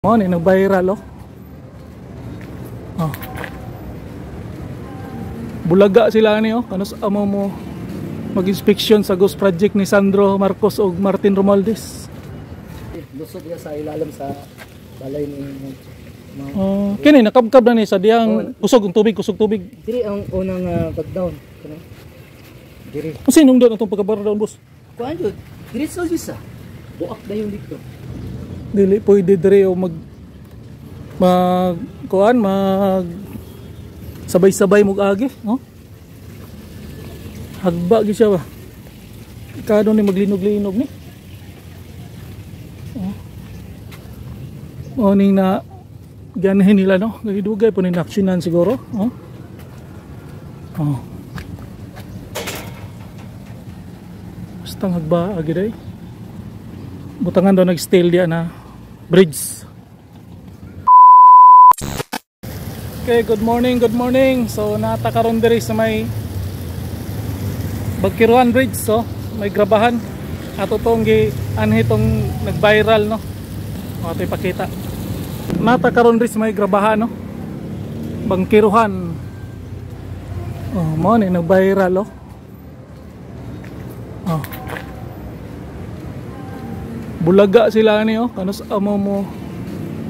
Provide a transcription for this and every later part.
Mo ni nag-viral oh. Oh. Bulaga sila ni oh. Kanus amo mo mag-inspection sa ghost project ni Sandro Marcos ug Martin Romualdez. Lusot niya sa ilalim sa balay ni Oh, kini nakabkab na ni sa diyang kusog ang tubig, kusog tubig. Diri ang unang pag-down. Diri. Sinong doon atong pagkabar doon, boss? Kuan jud. Diri sa bisa. Buak na yung dito. Dili pwede dire o mag sabay-sabay mo agi, no? Hagba gi siya ba? Kado ni maglinog-linog ni. Oh. Ning na ganahin nila no. Nagidugay po ni aksyonan siguro, oh. Oh. Basta hagba agi day. Butangan daw nag-steel dia na bridge. Okay, good morning. So natakaron diri sa may Bagkiruan Bridge, so may grabahan. Ato tong anhi tong nag-viral no. Ato ipakita. Natakaron diri sa may grabahan no. Bagkiruan. Oh, mo ni nag-viral oh. Oh. Bulaga sila ni oh. Kanus amo mo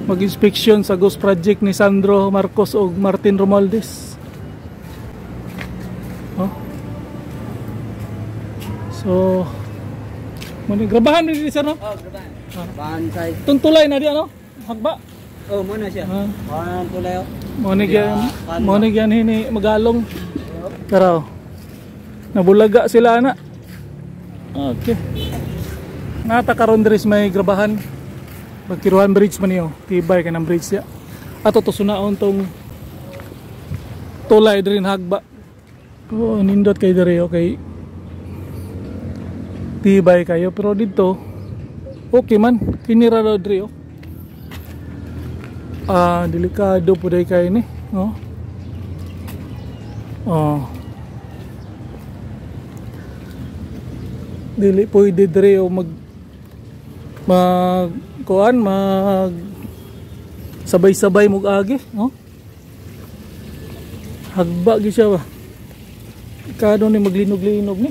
mag-inspection sa ghost project ni Sandro Marcos ug Martin Romualdez. Oh. So, muna grabahan ni sir no? Oh, grabahan. Bantay. Tuntulay na di ano? Hagba. Oh, muna siya. Tulay oh. Mo ni yan hini magalong. Pero nabulaga sila na. Okay. Natakaron diri may grabahan. Bagkiruan Bridge man niyo, tibay ka ng bridge ya. Ato to sunaon tong tulay diri hagba. Oh, nindot kay diri okay. Tibay kayo pero dito okay man, kinira daw diri oh. Delikado po day kay ni, no? Oh. Dili pwede diri oh mag sabay-sabay mo agi, no? Hagba gi siya ba? Kado ni maglinog-linog ni.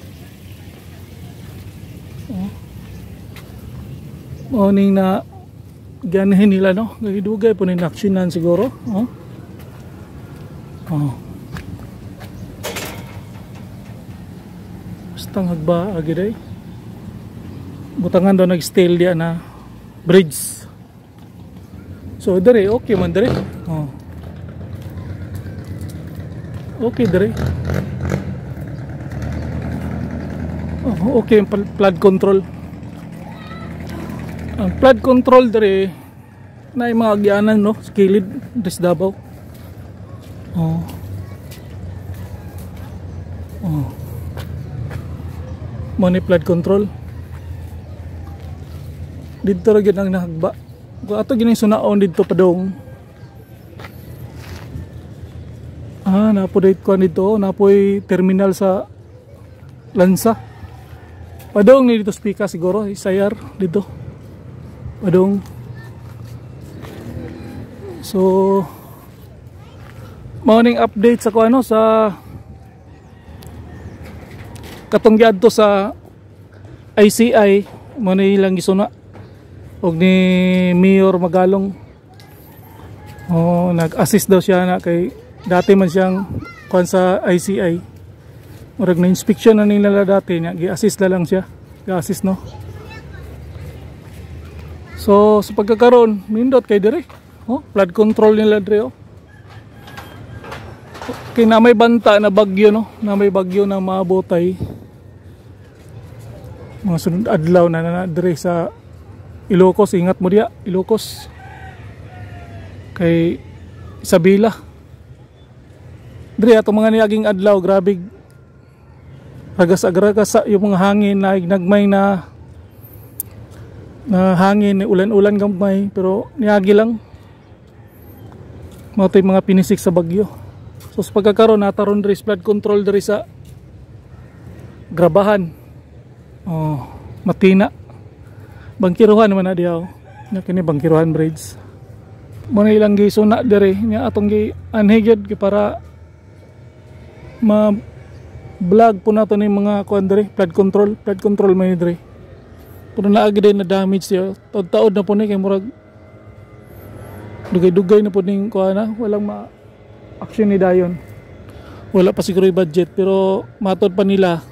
Oh. Ning na ganahin nila no. Nagidugay po ni aksyonan siguro, oh. Oh. Basta hagba agi day. Butangan daw nag-steel dia na bridge. So dire okay man dire. Oh. Okay dire. Oh, okay flood control. Ang flood control dire na yung mga agyanan no, skilid des Davao. Oh. Oh. Money flood control. Dito ra gyud ang nahagba. Kung ato gining sunaon dito padong. Napoy ko dito, napoy terminal sa Lansa. Padong ni dito speaker siguro, isayar dito. Padong. So morning update sa kuano sa katong giadto sa ICI mo na ilang gisuna og ni Mayor Magalong. Oh, nag-assist daw siya na kay dati man siyang kuan sa ICI. Murag na inspection na nila dati niya, gi-assist na lang siya. Gi-assist no. So sa pagkakaroon, nindot kay dire. Oh, flood control nila dire oh. Kay na may banta na bagyo no, na may bagyo na maabotay. Mga sunod adlaw na dire sa Ilocos, ingat mo diya, Ilocos. Kay Isabela. Dre ato mga niaging adlaw, grabe ragas-ragas yung mga hangin na nagmay na hangin, ulan-ulan gamay, pero niagi lang. Mga mga pinisik sa bagyo. So sa pagkakaroon nataron dre flood control dre sa grabahan. Oh, Matina. Bangkiruhan naman na diyaw. Na kini Bangkiruan Bridge. mo na ilang gisuna dire nya atong gi anhigid kay para ma vlog po nato ni mga kuan dire flood control man dire. Pero naagi din na damage siya. Taod na po ni kay murag dugay-dugay na po ning kuan na walang action ni dayon. Wala pa siguro yung budget pero matod pa nila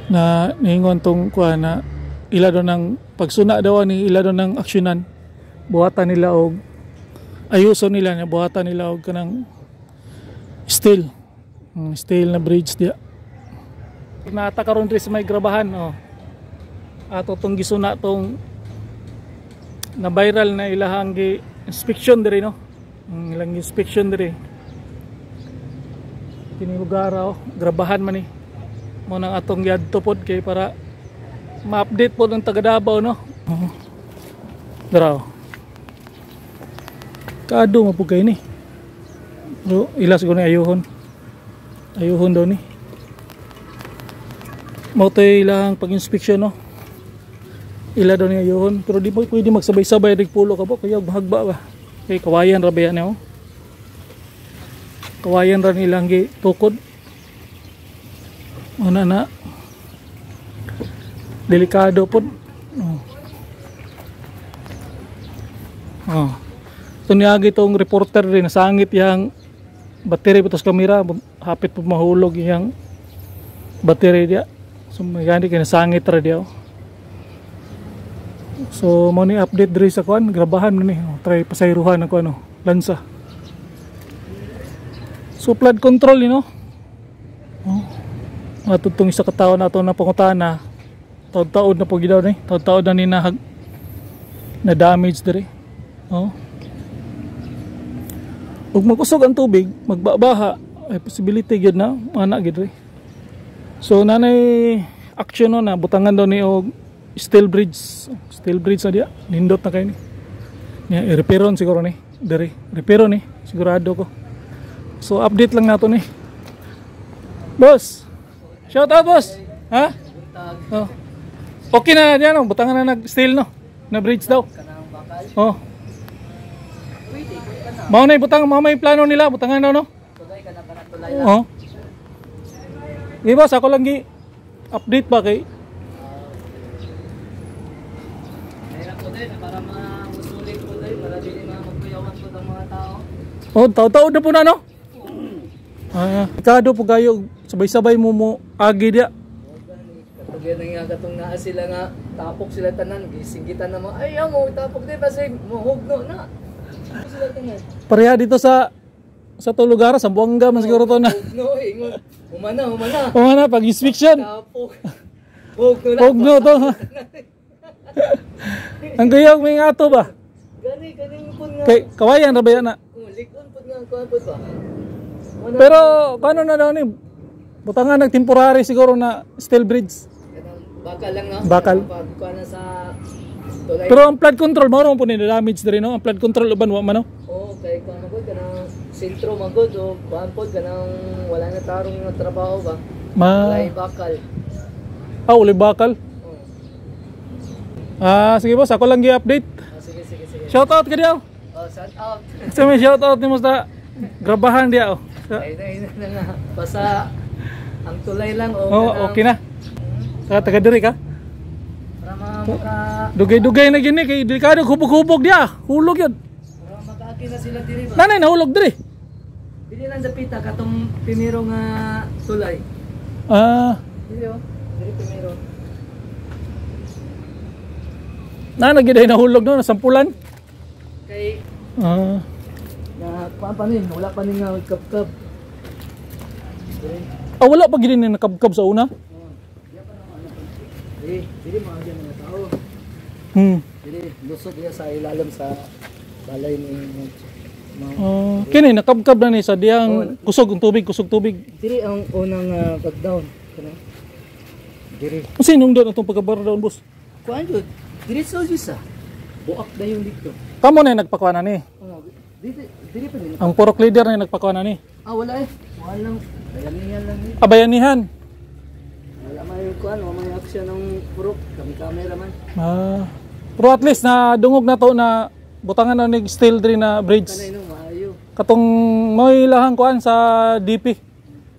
na niingon tong kuan na ila daw ng pagsuna daw ni ila daw ng aksyonan buhatan nila og ayuso nila na buhatan nila og kanang steel na bridge dia. Nata karon diri sa may grabahan ato tong gisuna tong na viral na ilahang gi inspection diri no. Ilang inspection diri. Kini lugar grabahan man ni. Mo nang atong giadto pod kay para ma-update po ng taga Davao no. Daraw. Kaado mo po kayo ni. Pero ilas ko na ayuhon. Ayuhon daw ni. Mo tay ilang pag-inspection no. Ila daw ni ayuhon pero di po pwede magsabay-sabay rig pulo ka po kaya bahagba ba. Kay kawayan ra ba yan kawayan ra nilang gi tukod. Ana na delikado po. Ito niyagi itong reporter rin nasangit yung battery patos kamera hapit po mahulog yung battery dia. So magani kaya nasangit ra dia. So mo ni update diri sa kuan grabahan ni try pasayruhan ako lansa. So flood control matutong isa ka tawo nato na pangutana taod-taod na po gidaw ni taod-taod na ni na damage diri ug magusog ang tubig magbabaha ay possibility gyud na ana gyud ri. So nanay action na butangan daw ni og steel bridge na dia nindot na kay ni nya i-repairon siguro ni diri repairon ni sigurado ko. So update lang nato ni boss. Shout out boss. Ha? Okay na diyan butangan na nag-steel no. Na bridge daw. Mao na butang mao may plano nila butangan daw no. Tulay ka na para tulay lang. Boss ako lang gi update ba kay para mausulit po dahil para dili magkuyawan po ang mga tao. Taod-taod na po na no. Kado po kayo sabay-sabay mo agi dia. Katugyan nga katong naa sila nga tapok sila tanan gisinggitan na mo ay mo tapok di kasi mohugno na. Sila tanan. Pareha dito sa to lugar sa Buanga man siguro to na. Hugno ingon. Humana pag inspection. Tapok. Hugno to. Ang gayog may ato ba? Gani pud nga. Kay kawayan ra ba yan na? Ligon pud nga kuan pud ba. Pero kano na daw ni butangan nag temporary siguro na steel bridge. Bakal lang no. Bakal. Pagkuan sa tulay. Pero ang flood control mao po ni damage diri no. Ang flood control uban wa man no. Kay kuan magod kanang sentro magod o kuan pod kanang wala na tarong nga trabaho ba. Ulay bakal. Ulay bakal. Sige boss, ako lang gi-update. Sige. Shout out ka diaw. Shout out. Sa may shout out ni mo sa grabahan diaw. Ay na nga. Basta ang tulay lang okay na. Taga diri ka? Para maka dugay-dugay na gini kay delikado hubog-hubog dia. Hulog yun. Para makaaki na sila diri ba? Nanay nahulog diri. Dili lang sa pita katong primero nga tulay. Diri primero. Nagiday nahulog no nasampulan. Kay kuan pa ni wala pa ni nga kapkap. Wala pa gid ni nakabkab sa una. Dili mga diyan nga tao. Dili lusot niya sa ilalim sa balay ni kini nakabkab na ni sa diyang kusog ang tubig, kusog tubig. Dili ang unang pag-down kana. Dili. Sinong doon atong pagkabar down boss? Kuan jud. Dili sa usa. Buak na yung dito. Kamo na nagpakuha na ni. Dili pa din. Ang purok leader na nagpakuha na ni. Wala Walang bayanihan lang ni. Bayanihan. Wala may kuan, wala may aksyon ng purok, kami cameraman. Pero at least na dungog na to na butangan na nig steel diri na bridge. Kanay no maayo. Katong may lahang kuan sa DP.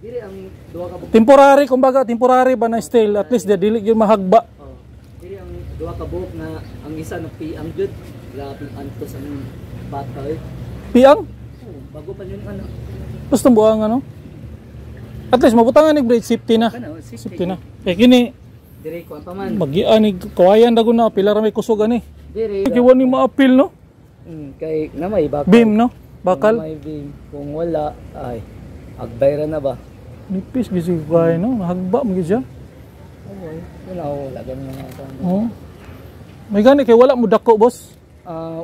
Dili ang duha ka buok. Temporary kumbaga, temporary ba na steel at least dili gyud mahagba. Oh. Dili ang duha ka buok na ang isa na piang jud. Grabe antos ang bata eh. Piang? Oh, bago pa yun ano. Gusto buang ano? At least mabutangan nig bridge safety na. Kana Safety na. Kay kini dire ko pa man. magianig kawayan dagon na pilar may kusog ani. Dire. Giwan ni maapil no? Kay na may bakal. Beam no? Bakal. May beam. Kung wala ay agbayra na ba? Nipis gisig kay no, mahagba mo gid siya. Okay. Wala ganun na sa. Oh. May gani kay wala mo dako boss.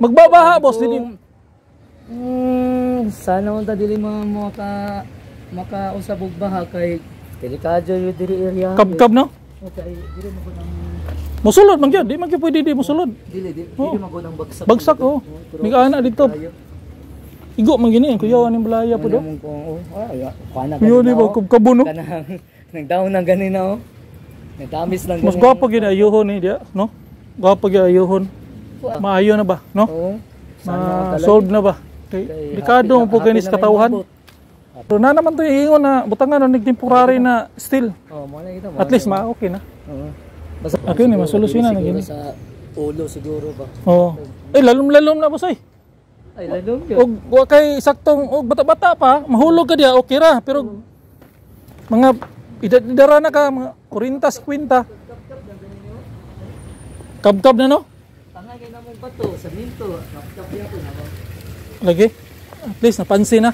Magbabaha boss dili. Sana unta dili mo makausab og baha kay delikado yung diri area. Kabkab no? Okay, dili mo ko nang Musulod man gyud, di man gyud pwede di musulod. dili Oh. mo ko nang bagsak. Bagsak oh. Miga dito. Igo man gini kuya ani balaya po do. Kana Kuya ni ba kabkabo no? Nagdaon ng ganina oh. Nagdamis lang Mas gwapo gyud ayuhon ni dia, no? Gwapo gyud ayuhon. Maayo na ba, no? Oo. Ma-solve na ba? Kay delikado mo po kini sa katawhan. Pero na naman to iingon na butangan nig temporary na steel. Oh, mo na kita. At least okay na. Oo. Basta Okay ni masolusyonan na gini. sa ulo siguro ba. Oo. Lalom-lalom na boss ay. Ay lalong yun. Og wa kay saktong og bata-bata pa, mahulog ka diya okay ra, pero mga idara na ka mga 40, 50. Kabkab na no? Tangay kay namong bato sa minto. Kapkapya ko na. Lagi. At least napansin na.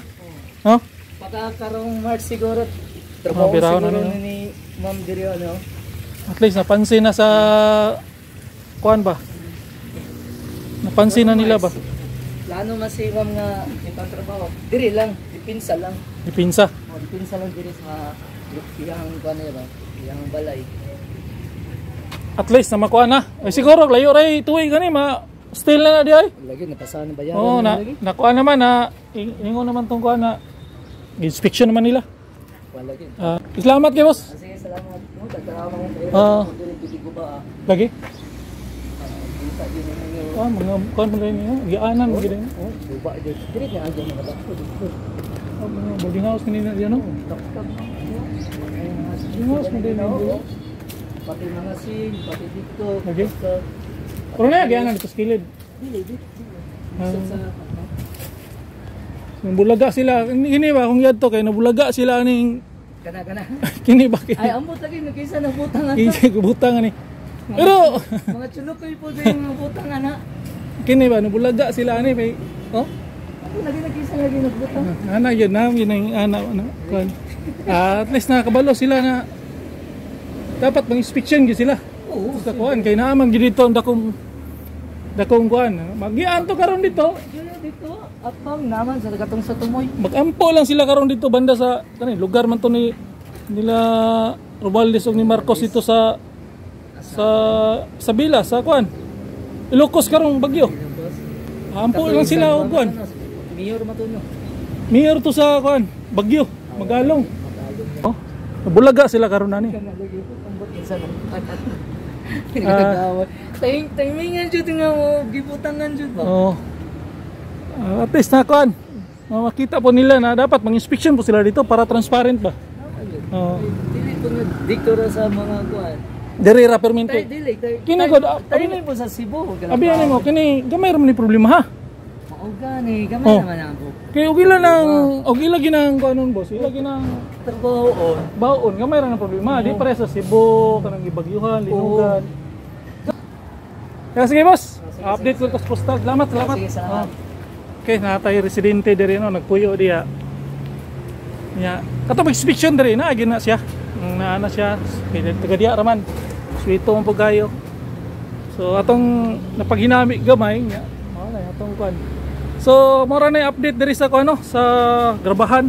No? Pagkakarong March siguro. Trabaho biraw na siguro no? ni Ma'am Diri ano. At least napansin na sa kuan ba? Napansin na nila ba? Plano masiwam nga itong trabaho. Diri lang, dipinsa lang. Dipinsa. O, dipinsa lang diri sa iyang kuan ba? Iyang balay. At least na makuha na. Ay siguro layo ray tuig gani ma still na di ay. Lagi napasahan ba yan? Oo na nakuha naman na ingon naman tong kuha na inspection naman nila. Wala gid. Salamat kay boss. Sige, salamat mo. Tagtarawa mo. Dili pili ko ba? Lagi. Kita din mo. Mga kuan mo rin niya. Gianan mo gid. Oh, buba dito. Dili na andyan mga bato dito. Mga boarding house kanina diyan no. Taktak. Boarding house mo din no. Pati mga sin, pati dito. Lagi. Pero na gianan dito sa kilid. Dili dito. Sa Nung bulaga sila, ini ba kung yadto kay nabulaga sila ning kana. kini ba kini? Ay ambot lagi nagkisa na butang ato. Kini butang ni. Pero Mga chulukoy po din mga butang ana. kini ba nabulaga sila ani kay oh? Ako lagi nagkisa lagi nagbutang. Ana yun na yun ang ana kuan. At least nakabalo sila na dapat mag-inspection gyud sila. Oo. Sa kuan kay naaman gyud dito ang dakong kuan. Magian to karon dito. Dito atong naman sa katong sa tumoy. Magampo lang sila karon dito banda sa kani lugar man to ni nila Romualdez ug ni Marcos dito sa Bila sa kuan. Ilocos karong bagyo. Ampo lang sila og kuan. Mayor matuno. Mayor to sa kuan, bagyo, Magalong. Oh, bulaga sila karon ani. Kana lagi po ambot isa na. Timingan jud nga mo gibutangan jud ba. Oh. At least na kuan. Makita po nila na dapat mag-inspection po sila dito para transparent ba. Oh. Dili po nga dito ra sa mga kuan. Diri ra perminto. Dili. Kini god Abi po sa Cebu. abi ani mo kini gamay ra man ni problema ha. Gani, gamay naman ang buko. Kay ugila nang ugila ginang kuanon boss. Ila ginang Trabaho. baon gamay ra ng problema. Di pare sa Cebu kanang ibagyuhan, linugan. Kaya sige boss. Update ko sa postal. Salamat. Sige, salamat. Okay, natay residente diri no nagpuyo diya. Nya, kato mag-inspection diri na gina siya. Naana siya, kay taga diya raman. Suwito mo gayo. So atong napaghinami gamay nya. Wala atong kuan. So mora na update diri sa kuno sa grabahan.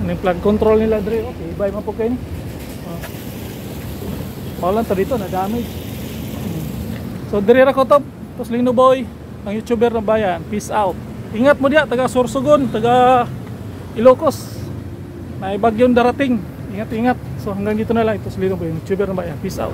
Ning flood control nila diri. Okay, bye man po kay ni. Maulan to dito na damage. So diri ra ko to, Lino Boy, ang YouTuber ng bayan. Peace out. Ingat mo diya taga Sorsogon, taga Ilocos. May bagyong darating. Ingat-ingat. So hanggang dito na lang, Lino Boy, YouTuber ng bayan. Peace out.